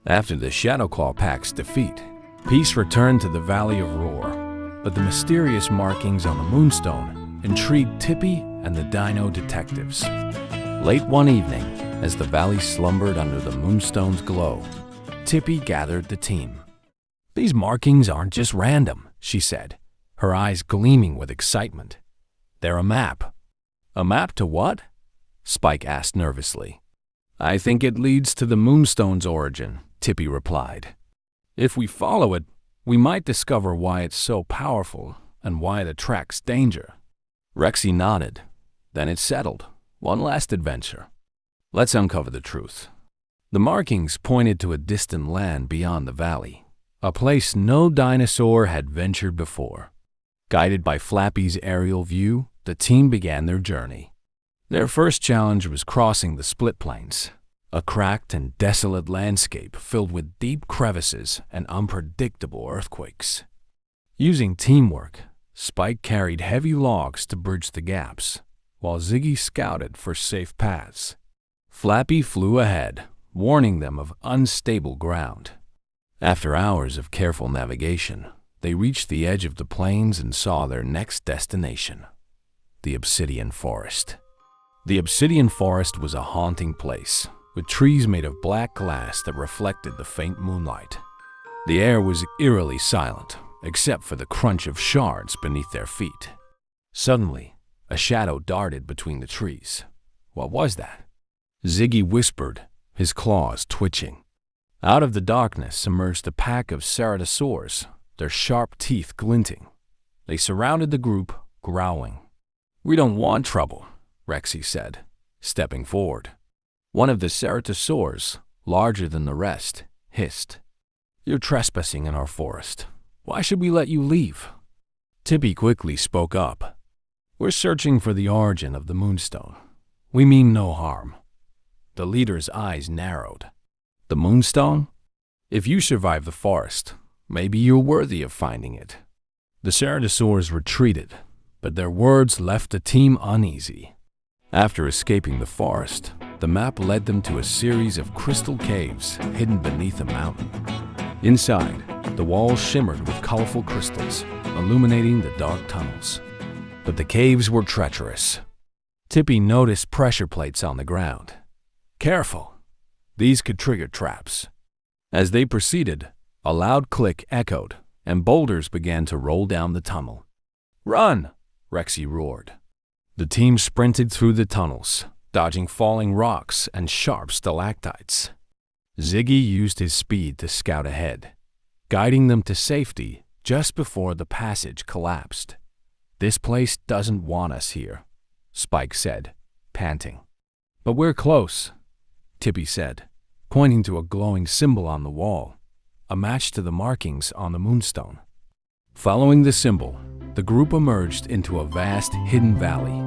After the Shadow Claw Pack's defeat, peace returned to the Valley of Roar, but the mysterious markings on the Moonstone intrigued Tippy and the Dino Detectives. Late one evening, as the valley slumbered under the Moonstone's glow, Tippy gathered the team. "These markings aren't just random," she said, her eyes gleaming with excitement. "They're a map." "A map to what?" Spike asked nervously. "I think it leads to the Moonstone's origin," Tippy replied. "If we follow it, we might discover why it's so powerful and why it attracts danger." Rexy nodded. "Then it's settled. One last adventure. Let's uncover the truth." The markings pointed to a distant land beyond the valley, a place no dinosaur had ventured before. Guided by Flappy's aerial view, the team began their journey. Their first challenge was crossing the split plains, a cracked and desolate landscape filled with deep crevices and unpredictable earthquakes. Using teamwork, Spike carried heavy logs to bridge the gaps, while Ziggy scouted for safe paths. Flappy flew ahead, warning them of unstable ground. After hours of careful navigation, they reached the edge of the plains and saw their next destination, the Obsidian Forest. The Obsidian Forest was a haunting place, with trees made of black glass that reflected the faint moonlight. The air was eerily silent, except for the crunch of shards beneath their feet. Suddenly, a shadow darted between the trees. What was that? Ziggy whispered, his claws twitching. Out of the darkness emerged a pack of ceratosaurs, their sharp teeth glinting. They surrounded the group, growling. "We don't want trouble," Rexy said, stepping forward. One of the ceratosaurs, larger than the rest, hissed. "You're trespassing in our forest. Why should we let you leave?" Tippy quickly spoke up. "We're searching for the origin of the Moonstone. We mean no harm." The leader's eyes narrowed. "The Moonstone? If you survive the forest, maybe you're worthy of finding it." The ceratosaurs retreated, but their words left the team uneasy. After escaping the forest, the map led them to a series of crystal caves hidden beneath a mountain. Inside, the walls shimmered with colorful crystals, illuminating the dark tunnels. But the caves were treacherous. Tippy noticed pressure plates on the ground. "Careful! These could trigger traps." As they proceeded, a loud click echoed, and boulders began to roll down the tunnel. "Run!" Rexy roared. The team sprinted through the tunnels, dodging falling rocks and sharp stalactites. Ziggy used his speed to scout ahead, guiding them to safety just before the passage collapsed. "This place doesn't want us here," Spike said, panting. "But we're close," Tippy said, pointing to a glowing symbol on the wall, a match to the markings on the Moonstone. Following the symbol, the group emerged into a vast hidden valley,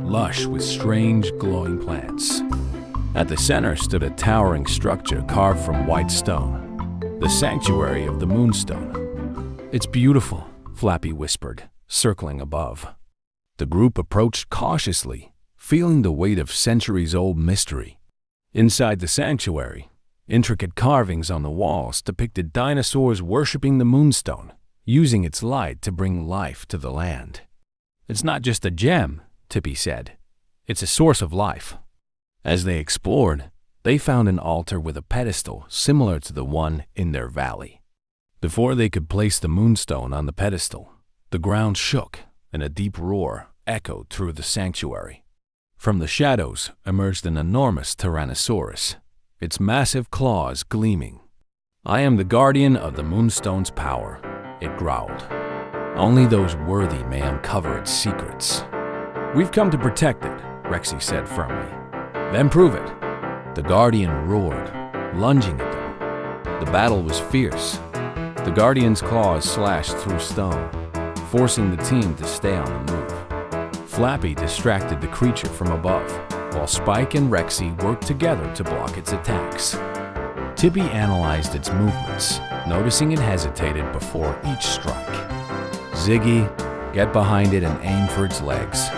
lush with strange glowing plants. At the center stood a towering structure carved from white stone, the sanctuary of the Moonstone. "It's beautiful," Flappy whispered, circling above. The group approached cautiously, feeling the weight of centuries-old mystery. Inside the sanctuary, intricate carvings on the walls depicted dinosaurs worshipping the Moonstone, using its light to bring life to the land. "It's not just a gem," Tippy said. "It's a source of life." As they explored, they found an altar with a pedestal similar to the one in their valley. Before they could place the Moonstone on the pedestal, the ground shook and a deep roar echoed through the sanctuary. From the shadows emerged an enormous Tyrannosaurus, its massive claws gleaming. "I am the guardian of the Moonstone's power," it growled. "Only those worthy may uncover its secrets." "We've come to protect it," Rexy said firmly. "Then prove it." The Guardian roared, lunging at them. The battle was fierce. The Guardian's claws slashed through stone, forcing the team to stay on the move. Flappy distracted the creature from above, while Spike and Rexy worked together to block its attacks. Tippy analyzed its movements, noticing it hesitated before each strike. "Ziggy, get behind it and aim for its legs,"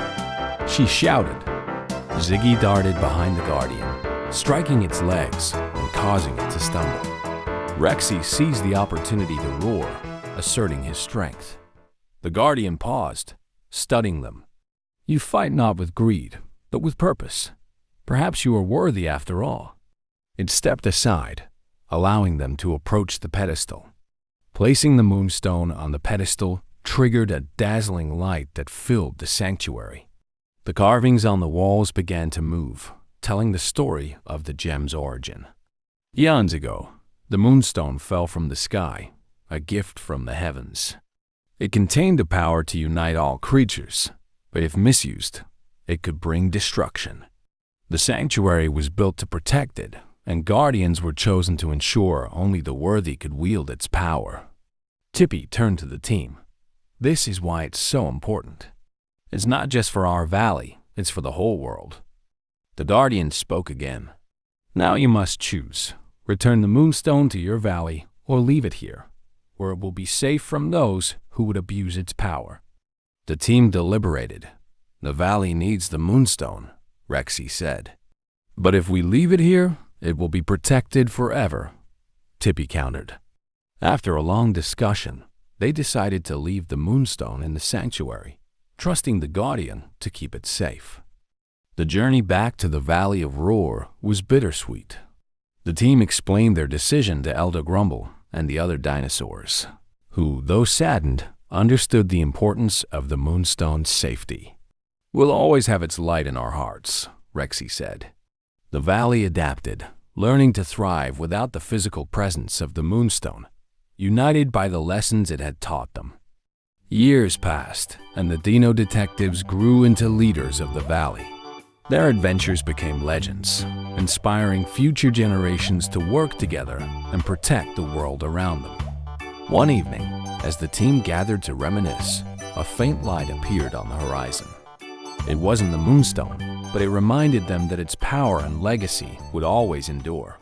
she shouted. Ziggy darted behind the Guardian, striking its legs and causing it to stumble. Rexy seized the opportunity to roar, asserting his strength. The Guardian paused, studying them. "You fight not with greed, but with purpose. Perhaps you are worthy after all." It stepped aside, allowing them to approach the pedestal. Placing the Moonstone on the pedestal triggered a dazzling light that filled the sanctuary. The carvings on the walls began to move, telling the story of the gem's origin. Eons ago, the Moonstone fell from the sky, a gift from the heavens. It contained the power to unite all creatures, but if misused, it could bring destruction. The sanctuary was built to protect it, and guardians were chosen to ensure only the worthy could wield its power. Tippy turned to the team. "This is why it's so important. It's not just for our valley, it's for the whole world." The Guardian spoke again. "Now you must choose. Return the Moonstone to your valley or leave it here, where it will be safe from those who would abuse its power." The team deliberated. "The valley needs the Moonstone," Rexy said. "But if we leave it here, it will be protected forever," Tippy countered. After a long discussion, they decided to leave the Moonstone in the sanctuary, trusting the Guardian to keep it safe. The journey back to the Valley of Roar was bittersweet. The team explained their decision to Elder Grumble and the other dinosaurs, who, though saddened, understood the importance of the Moonstone's safety. "We'll always have its light in our hearts," Rexy said. The valley adapted, learning to thrive without the physical presence of the Moonstone, united by the lessons it had taught them. Years passed, and the Dino Detectives grew into leaders of the valley. Their adventures became legends, inspiring future generations to work together and protect the world around them. One evening, as the team gathered to reminisce, a faint light appeared on the horizon. It wasn't the Moonstone, but it reminded them that its power and legacy would always endure.